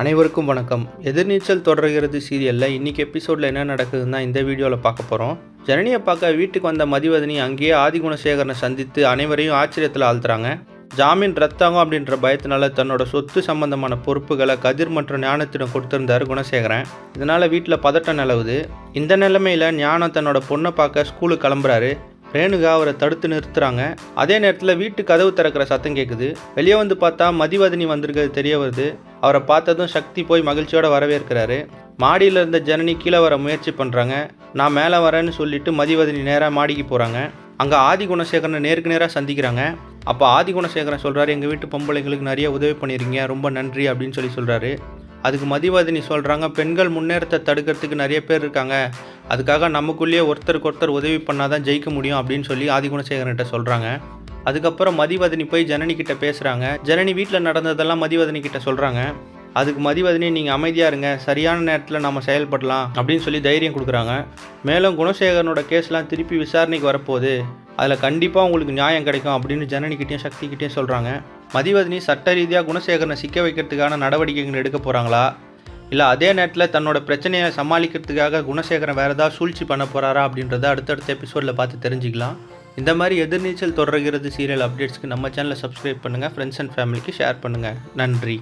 அனைவருக்கும் வணக்கம். எதிர்நீச்சல் தொடர்கிறது சீரியலில் இன்றைக்கி எபிசோடில் என்ன நடக்குதுன்னா இந்த வீடியோவில் பார்க்க போகிறோம். ஜனனியை பார்க்க வீட்டுக்கு வந்த மதிவதனி அங்கேயே ஆதிகுணசேகரனை சந்தித்து அனைவரையும் ஆச்சரியத்தில் ஆழ்த்துறாங்க. ஜாமீன் ரத்தாகும் அப்படின்ற பயத்தினால தன்னோட சொத்து சம்பந்தமான பொறுப்புகளை கதிர் மற்றும் ஞானத்திடம் கொடுத்துருந்தார் குணசேகரன். இதனால் வீட்டில் பதட்டம் நிலவுது. இந்த நிலைமையில் ஞானம் தன்னோட பொண்ணை பார்க்க ஸ்கூலுக்கு கிளம்புறாரு. ரேணுகா அவரை தடுத்து நிறுத்துறாங்க. அதே நேரத்தில் வீட்டு கதவு திறக்கிற சத்தம் கேட்குது. வெளியே வந்து பார்த்தா மதிவதனி வந்திருக்கிறது தெரிய வருது. அவரை பார்த்ததும் சக்தி போய் மகிழ்ச்சியோட வரவேற்கிறாரு. மாடியில் இருந்த ஜனனி கீழே வர முயற்சி பண்ணுறாங்க. நான் மேலே வரேன்னு சொல்லிட்டு மதிவதனி நேராக மாடிக்கு போகிறாங்க. அங்கே ஆதிகுணசேகரனை நேருக்கு நேராக சந்திக்கிறாங்க. அப்போ ஆதிகுணசேகரன் சொல்கிறாரு, எங்கள் வீட்டு பொம்பளைங்களுக்கு நிறைய உதவி பண்ணியிருக்கீங்க, ரொம்ப நன்றி அப்படின்னு சொல்கிறாரு. அதுக்கு மதிவதனி சொல்கிறாங்க, பெண்கள் முன்னேறத்தை தடுக்கிறதுக்கு நிறைய பேர் இருக்காங்க, அதுக்காக நமக்குள்ளேயே ஒருத்தருக்கு ஒருத்தர் உதவி பண்ணாதான் ஜெயிக்க முடியும் அப்படின்னு சொல்லி ஆதிகுணசேகரன்கிட்ட சொல்கிறாங்க. அதுக்கப்புறம் மதிவதனி போய் ஜனனி கிட்ட பேசுகிறாங்க. ஜனனி வீட்டில் நடந்ததெல்லாம் மதிவதனி கிட்ட சொல்கிறாங்க. அதுக்கு மதிவதனி, நீங்கள் அமைதியாக இருங்க, சரியான நேரத்தில் நம்ம செயல்படலாம் அப்படின்னு சொல்லி தைரியம் கொடுக்குறாங்க. மேலும் குணசேகரனோட கேஸ்லாம் திருப்பி விசாரணைக்கு வரப்போகுது, அதில் கண்டிப்பாக உங்களுக்கு நியாயம் கிடைக்கும் அப்படின்னு ஜனனிக்கிட்டையும் சக்திக்கிட்டையும் சொல்கிறாங்க. மதிவதனி சட்ட ரீதியாக குணசேகரனை சிக்க வைக்கிறதுக்கான நடவடிக்கைகள் எடுக்க போகிறாங்களா, இல்லை அதே நேரத்தில் தன்னோட பிரச்சனையை சமாளிக்கிறதுக்காக குணசேகரன் வேறு ஏதாவது சூழ்ச்சி பண்ண போகிறாரா அப்படின்றத அடுத்தடுத்த எபிசோடில் பார்த்து தெரிஞ்சுக்கலாம். இந்த மாதிரி எதிர்நீச்சல் தொடர்கிறது சீரியல் அப்டேட்ஸ்க்கு நம்ம சேனலை சப்ஸ்கிரைப் பண்ணுங்கள், ஃப்ரெண்ட்ஸ் அண்ட் ஃபேமிலிக்கு ஷேர் பண்ணுங்கள். நன்றி.